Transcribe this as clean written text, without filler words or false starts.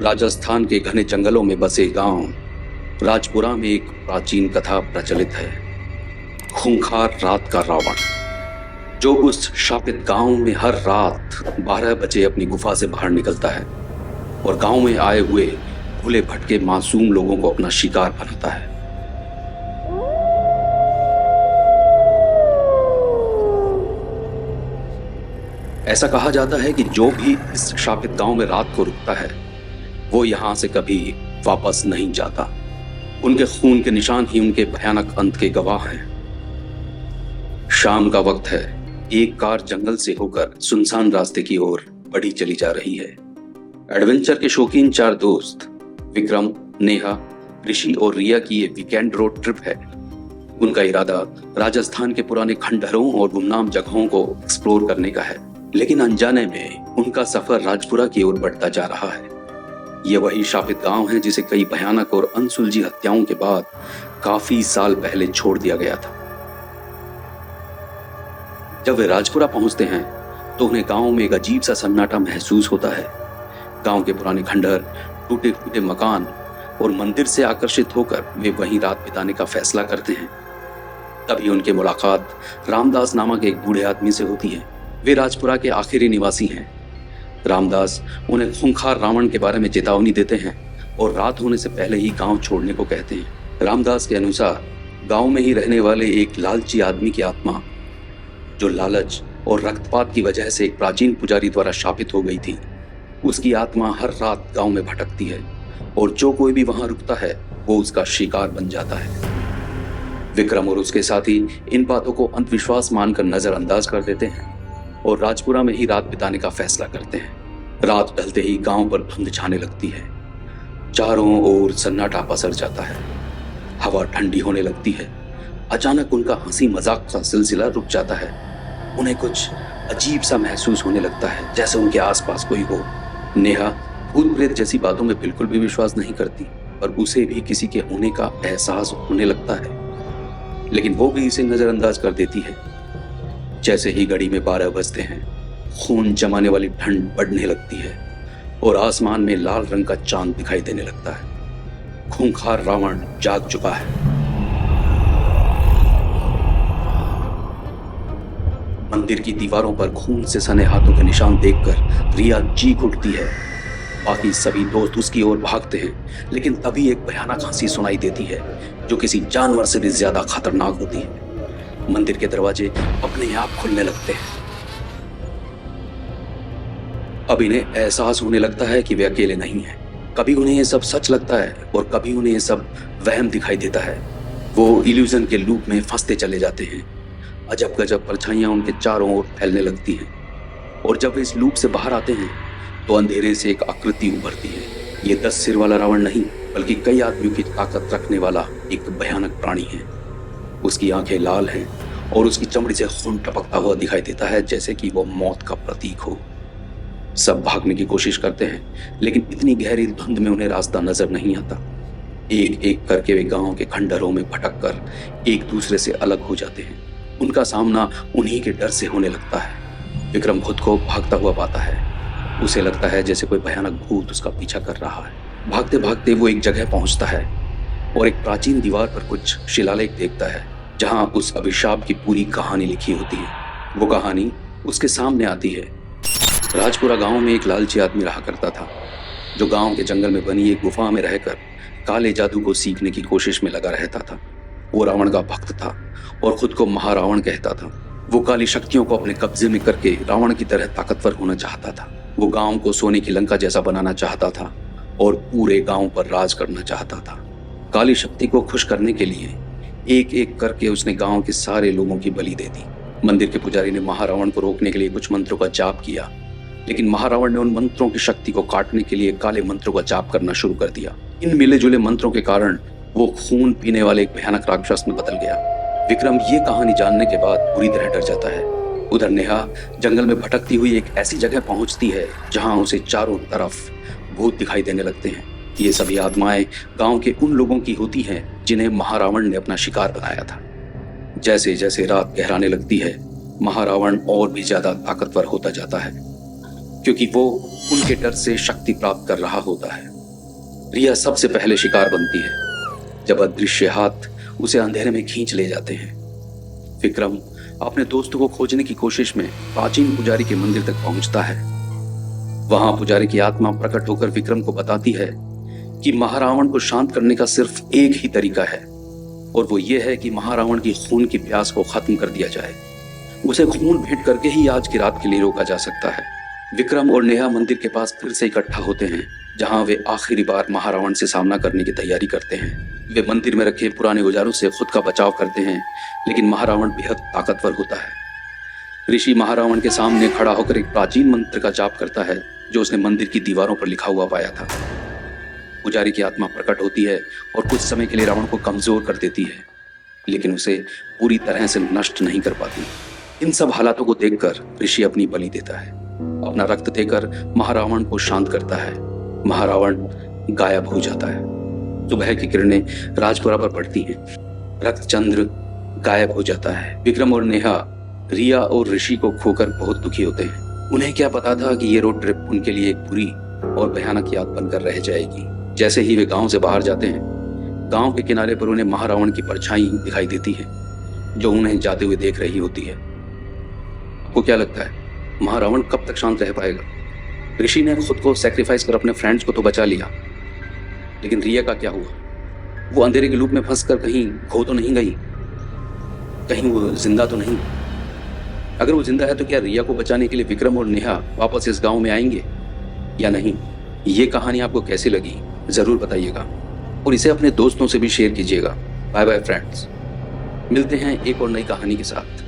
राजस्थान के घने जंगलों में बसे गांव राजपुरा में एक प्राचीन कथा प्रचलित है। खूंखार रात का रावण, जो उस शापित गांव में हर रात 12 बजे अपनी गुफा से बाहर निकलता है और गांव में आए हुए भूले भटके मासूम लोगों को अपना शिकार बनाता है। ऐसा कहा जाता है कि जो भी इस शापित गांव में रात को रुकता है वो यहां से कभी वापस नहीं जाता। उनके खून के निशान ही उनके भयानक अंत के गवाह हैं। शाम का वक्त है। एक कार जंगल से होकर सुनसान रास्ते की ओर बढ़ी चली जा रही है। एडवेंचर के शौकीन 4 दोस्त विक्रम, नेहा, ऋषि और रिया की ये वीकेंड रोड ट्रिप है। उनका इरादा राजस्थान के पुराने खंडहरों और गुमनाम जगहों को एक्सप्लोर करने का है, लेकिन अनजाने में उनका सफर राजपुरा की ओर बढ़ता जा रहा है। यह वही शापित गांव है जिसे कई भयानक और अनसुलझी हत्याओं के बाद काफी साल पहले छोड़ दिया गया था। जब वे राजपुरा पहुंचते हैं तो उन्हें गांव में एक अजीब सा सन्नाटा महसूस होता है। गांव के पुराने खंडहर, टूटे फूटे मकान और मंदिर से आकर्षित होकर वे वहीं रात बिताने का फैसला करते हैं। तभी उनकी मुलाकात रामदास नामक एक बूढ़े आदमी से होती है। वे राजपुरा के आखिरी निवासी हैं। रामदास उन्हें खूंखार रावण के बारे में चेतावनी देते हैं और रात होने से पहले ही गांव छोड़ने को कहते हैं। रामदास के अनुसार गांव में ही रहने वाले एक लालची आदमी की आत्मा, जो लालच और रक्तपात की वजह से एक प्राचीन पुजारी द्वारा शापित हो गई थी, उसकी आत्मा हर रात गांव में भटकती है और जो कोई भी वहां रुकता है वो उसका शिकार बन जाता है। विक्रम और उसके साथी इन बातों को अंधविश्वास मानकर नजरअंदाज कर देते हैं और राजपुरा में ही रात बिताने का फैसला करते हैं। रात ढलते ही गांव पर धुंध छाने लगती है। चारों ओर सन्नाटा पसर जाता है। हवा ठंडी होने लगती है। अचानक उनका हंसी मजाक का सिलसिला रुक जाता है। उन्हें कुछ अजीब सा महसूस होने लगता है, जैसे उनके आसपास कोई हो। नेहा भूत प्रेत जैसी बातों में बिल्कुल भी विश्वास नहीं करती, पर उसे भी किसी के होने का एहसास होने लगता है, लेकिन वो भी इसे नजरअंदाज कर देती है। जैसे ही घड़ी में 12 बजते हैं, खून जमाने वाली ठंड बढ़ने लगती है और आसमान में लाल रंग का चांद दिखाई देने लगता है। खूंखार रावण जाग चुका है। मंदिर की दीवारों पर खून से सने हाथों के निशान देखकर रिया चीख उठती है। बाकी सभी दोस्त उसकी ओर भागते हैं, लेकिन तभी एक भयानक हंसी सुनाई देती है जो किसी जानवर से भी ज्यादा खतरनाक होती है। मंदिर के दरवाजे अपने आप खुलने लगते हैं। अब इन्हें एहसास होने लगता है कि वे अकेले नहीं हैं। कभी उन्हें ये सब सच लगता है और कभी उन्हें ये सब वहम दिखाई देता है। वो इल्यूजन के लूप में फंसते चले जाते हैं। अजब गजब परछाइयां उनके चारों ओर फैलने लगती हैं और जब वे इस लूप से बाहर आते हैं तो अंधेरे से एक आकृति उभरती है। ये 10 सिर वाला रावण नहीं, बल्कि कई आदमियों की ताकत रखने वाला एक भयानक प्राणी है। उसकी आंखें लाल हैं और उसकी चमड़ी से खून टपकता हुआ दिखाई देता है, जैसे कि वो मौत का प्रतीक हो। सब भागने की कोशिश करते हैं, लेकिन इतनी गहरी धुंध में उन्हें रास्ता नजर नहीं आता। एक एक करके वे गांव के खंडहरों में भटक कर एक दूसरे से अलग हो जाते हैं। उनका सामना उन्हीं के डर से होने लगता है। विक्रम खुद को भागता हुआ पाता है। उसे लगता है जैसे कोई भयानक भूत उसका पीछा कर रहा है। भागते भागते वो एक जगह पहुंचता है और एक प्राचीन दीवार पर कुछ शिलालेख देखता है, जहां उस अभिशाप की पूरी कहानी लिखी होती है। वो कहानी उसके सामने आती है। राजपुरा गांव में एक लालची आदमी रहा करता था, जो गांव के जंगल में बनी एक गुफा में रहकर काले जादू को सीखने की कोशिश में लगा रहता था। वो रावण का भक्त था और खुद को महारावण कहता था। वो काली शक्तियों को अपने कब्जे में करके रावण की तरह ताकतवर होना चाहता था। वो गांव को सोने की लंका जैसा बनाना चाहता था और पूरे गांव पर राज करना चाहता था। काली शक्ति को खुश करने के लिए एक एक करके उसने गांव के सारे लोगों की बलि दे दी। मंदिर के पुजारी ने महारावण को रोकने के लिए कुछ मंत्रों का जाप किया, लेकिन महारावण ने उन मंत्रों की शक्ति को काटने के लिए काले मंत्रों का जाप करना शुरू कर दिया। इन मिले जुले मंत्रों के कारण वो खून पीने वाले एक भयानक राक्षस में बदल गया। विक्रम ये कहानी जानने के बाद पूरी तरह डर जाता है। उधर नेहा जंगल में भटकती हुई एक ऐसी जगह पहुंचती है जहां उसे चारों तरफ भूत दिखाई देने लगते हैं। ये सभी आत्माएं गांव के उन लोगों की होती हैं जिन्हें महारावण ने अपना शिकार बनाया था। जैसे जैसे रात गहराने लगती है, महारावण और भी ज्यादा ताकतवर होता जाता है। क्योंकि वो उनके डर से शक्ति प्राप्त कर रहा होता है। रिया सबसे पहले शिकार बनती है जब अदृश्य हाथ उसे अंधेरे में खींच ले जाते हैं। विक्रम अपने दोस्तों को खोजने की कोशिश में प्राचीन पुजारी के मंदिर तक पहुंचता है। वहां पुजारी की आत्मा प्रकट होकर विक्रम को बताती है कि महारावण को शांत करने का सिर्फ एक ही तरीका है, और वो ये है कि महारावण की खून की प्यास को खत्म कर दिया जाए। उसे खून भेंट करके ही आज की रात के लिए रोका जा सकता है। विक्रम और नेहा मंदिर के पास फिर से इकट्ठा होते हैं, जहां वे आखिरी बार महारावण से सामना करने की तैयारी करते हैं। वे मंदिर में रखे पुराने औजारों से खुद का बचाव करते हैं, लेकिन महारावण बेहद ताकतवर होता है। ऋषि महारावण के सामने खड़ा होकर एक प्राचीन मंत्र का जाप करता है जो उसने मंदिर की दीवारों पर लिखा हुआ पाया था। पुजारी की आत्मा प्रकट होती है और कुछ समय के लिए रावण को कमजोर कर देती है, लेकिन उसे पूरी तरह से नष्ट नहीं कर पाती। इन सब हालातों को देखकर ऋषि अपनी बलि देता है, अपना रक्त देकर महारावण को शांत करता है। महारावण गायब हो जाता है। सुबह की किरणें राजपुरा पर पड़ती हैं। रक्तचंद्र गायब हो जाता है। विक्रम और नेहा रिया और ऋषि को खोकर बहुत दुखी होते हैं। उन्हें क्या पता था कि ये रोड ट्रिप उनके लिए एक बुरी और भयानक याद बनकर रह जाएगी। जैसे ही वे गांव से बाहर जाते हैं, गांव के किनारे पर उन्हें महारावण की परछाई दिखाई देती है जो उन्हें जाते हुए देख रही होती है। आपको क्या लगता है, महारावण कब तक शांत रह पाएगा? ऋषि ने खुद को सैक्रिफाइस कर अपने फ्रेंड्स को तो बचा लिया, लेकिन रिया का क्या हुआ? वो अंधेरे के लूप में फंसकर कहीं खो तो नहीं गई? कहीं वो जिंदा तो नहीं? अगर वो जिंदा है तो क्या रिया को बचाने के लिए विक्रम और नेहा वापस इस गांव में आएंगे या नहीं? ये कहानी आपको कैसी लगी जरूर बताइएगा, और इसे अपने दोस्तों से भी शेयर कीजिएगा। बाय बाय फ्रेंड्स, मिलते हैं एक और नई कहानी के साथ।